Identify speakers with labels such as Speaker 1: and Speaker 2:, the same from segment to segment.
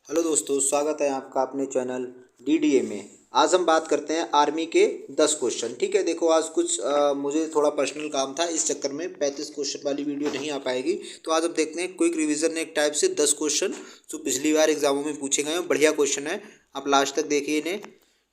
Speaker 1: Hello दोस्तों, स्वागत है आपका अपने चैनल डीडीए में। आज हम बात करते हैं आर्मी के 10 क्वेश्चन। ठीक है, देखो आज कुछ मुझे थोड़ा पर्सनल काम था, इस चक्कर में 35 क्वेश्चन वाली वीडियो नहीं आ पाएगी। तो आज हम देखते हैं क्विक रिवीजन एक टाइप से 10 क्वेश्चन जो पिछली बार एग्जामों में पूछे गए हैं। बढ़िया क्वेश्चन है, आप लास्ट तक देखिए इन्हें।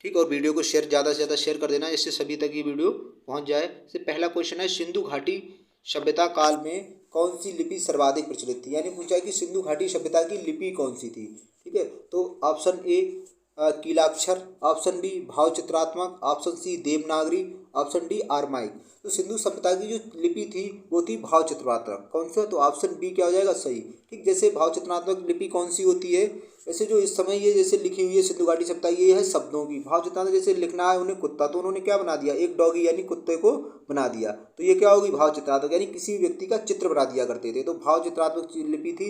Speaker 1: ठीक, और वीडियो को शेयर ज़्यादा से ज़्यादा शेयर कर देना, जिससे सभी तक ये वीडियो पहुँच जाए। से पहला क्वेश्चन है, सिंधु घाटी सभ्यता काल में कौन सी लिपि सर्वाधिक प्रचलित थी? यानी पूछा है कि सिंधु घाटी सभ्यता की लिपि कौन सी थी। ठीक है, तो ऑप्शन ए कीलाक्षर, ऑप्शन बी भाव चित्रात्मक, option C Devanagari, option D Aramaic. तो सिंधु सभ्यता की जो लिपि थी वो थी भाव चित्रात्मक। कौन सा? तो ऑप्शन बी क्या हो जाएगा सही। ठीक, जैसे भाव चित्रात्मक लिपि कौन सी होती है, जैसे जो इस समय ये जैसे लिखी हुई है सिंधु घाटी सभ्यता, ये है शब्दों की। भाव चित्रात्मक जैसे लिखना है उन्हें कुत्ता, तो उन्होंने क्या बना दिया, एक डॉगी यानी कुत्ते को बना दिया, तो ये क्या होगी भाव चित्रात्मक, यानी किसी व्यक्ति का चित्र बना दिया करते थे। तो भाव चित्रात्मक लिपि थी,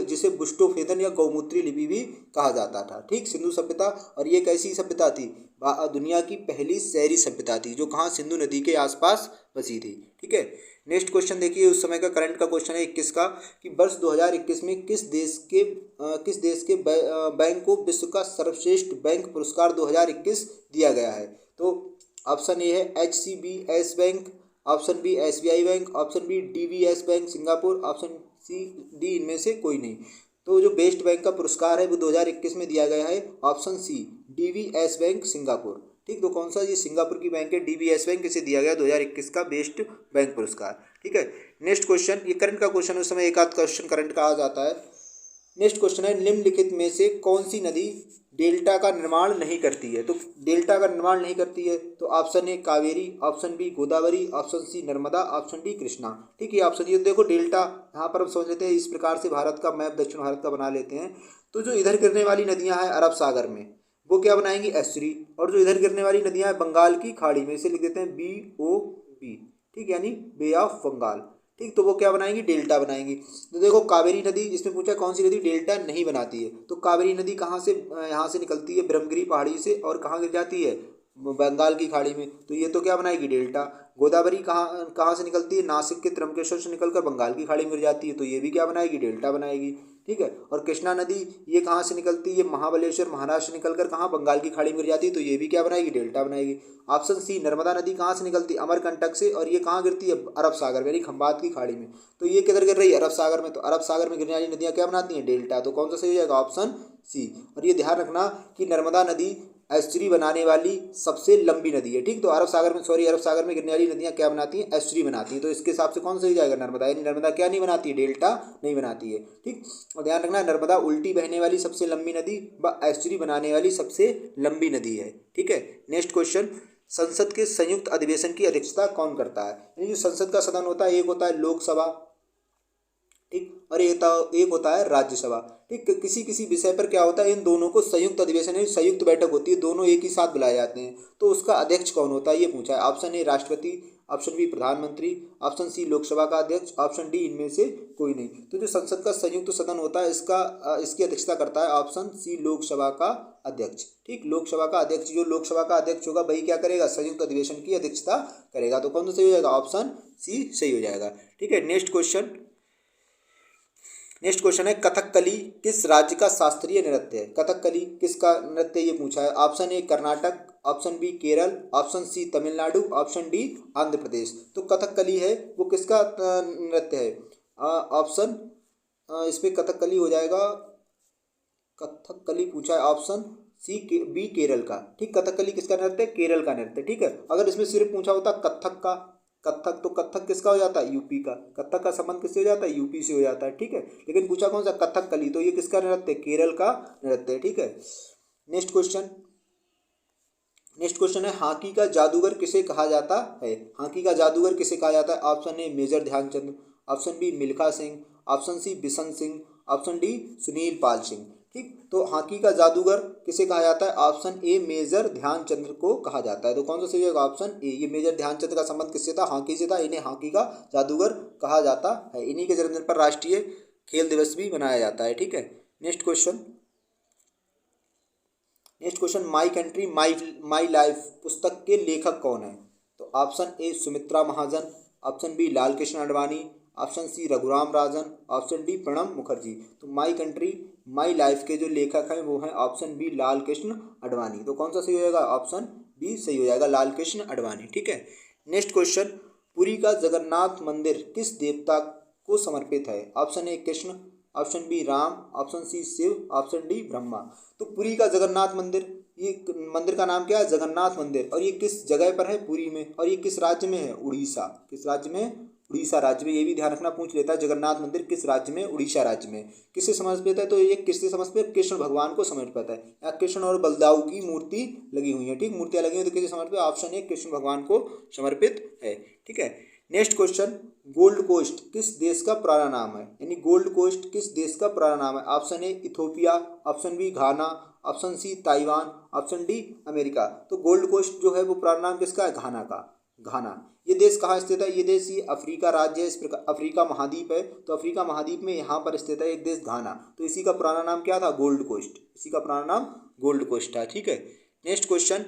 Speaker 1: जिसे बुस्टोफेदन या गौमूत्री लिपि भी कहा जाता था। ठीक, सिंधु सभ्यता। और ये कैसी सभ्यता थी? दुनिया की पहली शहरी सभ्यता थी, जो कहाँ, सिंधु नदी के आसपास बसी थी। ठीक है, नेक्स्ट क्वेश्चन देखिए, उस समय का करंट का क्वेश्चन है 21 का, कि वर्ष 2021 में किस देश के बैंक को विश्व का सर्वश्रेष्ठ बैंक पुरस्कार 2021 दिया गया है? तो ऑप्शन ए है HCBS bank, option B SBI bank, option B DBS bank Singapore, option C D इनमें से कोई नहीं। तो जो बेस्ट बैंक का पुरस्कार है वो 2021 में दिया गया है, option C DBS bank Singapore. ठीक, तो कौन सा ये सिंगापुर की बैंक है, DBS बैंक, इसे दिया गया 2021 का बेस्ट बैंक पुरस्कार। ठीक है, नेक्स्ट क्वेश्चन, ये करंट का क्वेश्चन, उस समय एक आध क्वेश्चन करंट का आ जाता है। नेक्स्ट क्वेश्चन है, निम्नलिखित में से कौन सी नदी डेल्टा का निर्माण नहीं करती है? तो डेल्टा का निर्माण नहीं करती है, तो option A Kaveri, option B Godavari, option C Narmada, option D Krishna. ठीक है, ऑप्शन ये देखो डेल्टा, यहाँ पर हम समझ लेते हैं इस प्रकार से भारत का मैप दक्षिण भारत का बना लेते हैं। तो जो इधर गिरने वाली नदियाँ हैं अरब सागर में, वो क्या बनाएंगी, एस्चुरी। और जो इधर गिरने वाली नदियाँ हैं बंगाल की खाड़ी में, इसे लिख देते हैं BOB। ठीक, यानी बे ऑफ बंगाल। ठीक, तो वो क्या बनाएंगी, डेल्टा बनाएंगी। तो देखो कावेरी नदी, इसमें पूछा कौन सी नदी डेल्टा नहीं बनाती है, तो कावेरी नदी कहाँ से, यहाँ से निकलती है ब्रह्मगिरी पहाड़ी से, और कहाँ गिर जाती है, बंगाल की खाड़ी में, तो ये तो क्या बनाएगी, डेल्टा। गोदावरी कहाँ कहाँ से निकलती है, नासिक के त्र्यंबकेश्वर से निकलकर बंगाल की खाड़ी में गिर जाती है, तो ये भी क्या बनाएगी, डेल्टा बनाएगी। ठीक है, और कृष्णा नदी ये कहाँ से निकलती है, महाबलेश्वर महाराष्ट्र से निकलकर कहाँ, बंगाल की खाड़ी में गिर जाती है, तो ये भी क्या बनाएगी, डेल्टा बनाएगी। ऑप्शन सी नर्मदा नदी कहाँ से निकलती है, अमरकंटक से, और ये कहाँ गिरती है, अरब सागर यानी खंबात की खाड़ी में, तो ये किधर गिर रही है, अरब सागर में, तो अरब सागर में गिरने वाली नदियाँ क्या बनाती हैं, डेल्टा। तो कौन सा सही हो जाएगा, ऑप्शन सी। और ये ध्यान रखना कि नर्मदा नदी एस्चुरी बनाने वाली सबसे लंबी नदी है। ठीक, तो अरब सागर में गिरने वाली नदियाँ क्या बनाती हैं, एस्चुरी बनाती हैं, तो इसके हिसाब से कौन सा हो जाएगा, नर्मदा। यानी नर्मदा क्या नहीं बनाती है, डेल्टा नहीं बनाती है। ठीक, और ध्यान रखना नर्मदा उल्टी बहने वाली सबसे लंबी नदी व एस्चुरी बनाने वाली सबसे लंबी नदी है। ठीक है, नेक्स्ट क्वेश्चन, संसद के संयुक्त अधिवेशन की अध्यक्षता कौन करता है? यानी जो संसद का सदन होता है, एक होता है लोकसभा, ठीक, और एक होता है राज्यसभा। ठीक, किसी किसी विषय पर क्या होता है, इन दोनों को संयुक्त अधिवेशन यानी संयुक्त बैठक होती है, दोनों एक ही साथ बुलाए जाते हैं, तो उसका अध्यक्ष कौन होता है ये पूछा है। ऑप्शन ए राष्ट्रपति, ऑप्शन बी प्रधानमंत्री, ऑप्शन सी लोकसभा का अध्यक्ष, ऑप्शन डी इनमें से कोई नहीं। तो जो संसद का संयुक्त सदन होता है इसकी अध्यक्षता करता है ऑप्शन सी लोकसभा का अध्यक्ष। ठीक, लोकसभा का अध्यक्ष, जो लोकसभा का अध्यक्ष होगा वही क्या करेगा, संयुक्त अधिवेशन की अध्यक्षता करेगा, तो कौन सा सही हो जाएगा, ऑप्शन सी सही हो जाएगा। ठीक है, नेक्स्ट क्वेश्चन है, कथकली किस राज्य का शास्त्रीय नृत्य है? कथकली किसका नृत्य ये पूछा है। Option A Karnataka, option B Kerala, option C Tamil Nadu, option D Andhra Pradesh. तो कथकली है वो किसका नृत्य है, ऑप्शन इसमें कथकली हो जाएगा, कथकली पूछा है ऑप्शन सी बी केरल का। ठीक, कथकली किसका नृत्य है, केरल का नृत्य। ठीक है, अगर इसमें सिर्फ पूछा होता कथक का, कथक, तो कथक किसका हो जाता है, यूपी का। कथक का संबंध किससे हो जाता है, यूपी से हो जाता है। ठीक है, लेकिन पूछा कौन सा, कथकली, तो ये किसका नृत्य है, केरल का नृत्य है। ठीक है, नेक्स्ट क्वेश्चन है, हॉकी का जादूगर किसे कहा जाता है? हॉकी का जादूगर किसे कहा जाता है? Option A major Dhyan Chand, option B Milkha Singh, option C Bishan Singh, option D Sunil Pal Singh. ठीक, तो हॉकी का जादूगर किसे कहा जाता है? ऑप्शन ए मेजर ध्यानचंद को कहा जाता है, तो कौन सा सही होगा, ऑप्शन ए। ये मेजर ध्यानचंद का संबंध किससे था, हॉकी से था, इन्हें हॉकी का जादूगर कहा जाता है। इन्हीं के जन्मदिन पर राष्ट्रीय खेल दिवस भी मनाया जाता है। ठीक है, next question, my country my life पुस्तक के लेखक कौन है? तो option A Sumitra Mahajan, option B Lal Krishna Advani, option C Raghuram Rajan, option D Pranab Mukherjee. तो माई कंट्री माई लाइफ के जो लेखक हैं वो हैं ऑप्शन बी लाल कृष्ण आडवाणी। तो कौन सा सही हो जाएगा? ऑप्शन बी सही हो जाएगा, लाल कृष्ण आडवाणी। ठीक है, नेक्स्ट क्वेश्चन, पुरी का जगन्नाथ मंदिर किस देवता को समर्पित है? Option A Krishna, option B Ram, option C Shiv, option D Brahma. तो पुरी का जगन्नाथ मंदिर, ये मंदिर का नाम क्या है? जगन्नाथ मंदिर। और ये किस जगह पर है? पुरी में। और ये किस राज्य में है? उड़ीसा। किस राज्य में? उड़ीसा राज्य में। ये भी ध्यान रखना, पूछ लेता है जगन्नाथ मंदिर किस राज्य में? उड़ीसा राज्य में। किससे समर्पित है? तो ये किससे समर्पित? कृष्ण भगवान को समर्पित है। यहाँ कृष्ण और बलदाऊ की मूर्ति लगी हुई है। ठीक, मूर्तियाँ लगी हुई, तो किससे समर्पित? ऑप्शन ए कृष्ण भगवान को समर्पित है। ठीक है, नेक्स्ट क्वेश्चन, गोल्ड कोस्ट किस देश का पुराना नाम है? यानी गोल्ड कोस्ट किस देश का पुराना नाम है? Option A Ethiopia, option B Ghana, option C Taiwan, option D America. तो गोल्ड कोस्ट जो है वो पुराना नाम किसका है? घाना का। घाना। ये देश कहाँ स्थित है? ये देश, ये अफ्रीका राज्य है, इस प्रकार अफ्रीका महाद्वीप है। तो अफ्रीका महाद्वीप में यहाँ पर स्थित है एक देश घाना। तो इसी का पुराना नाम क्या था? Gold coast. इसी का पुराना नाम गोल्ड कोस्ट था। ठीक है, नेक्स्ट क्वेश्चन,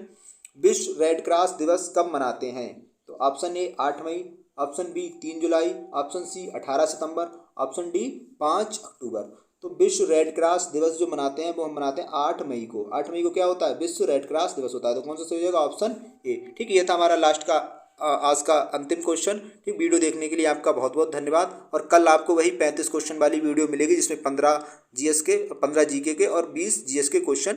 Speaker 1: विश्व रेड क्रॉस दिवस कब मनाते हैं? तो ऑप्शन ए 8 मई, ऑप्शन बी 3 जुलाई, ऑप्शन सी 18 सितंबर, ऑप्शन डी 5 अक्टूबर। तो विश्व रेड क्रॉस दिवस जो मनाते हैं वो हम मनाते हैं 8 मई को। 8 मई को क्या होता है? विश्व रेड क्रॉस दिवस होता है। तो कौन सा सही हो जाएगा? Option A. ठीक है, ये था हमारा लास्ट का आज का अंतिम क्वेश्चन। ठीक, वीडियो देखने के लिए आपका बहुत बहुत धन्यवाद। और कल आपको वही 35 क्वेश्चन वाली वीडियो मिलेगी जिसमें 15 जीएस के, 15 जीके के और 20 जीएस के क्वेश्चन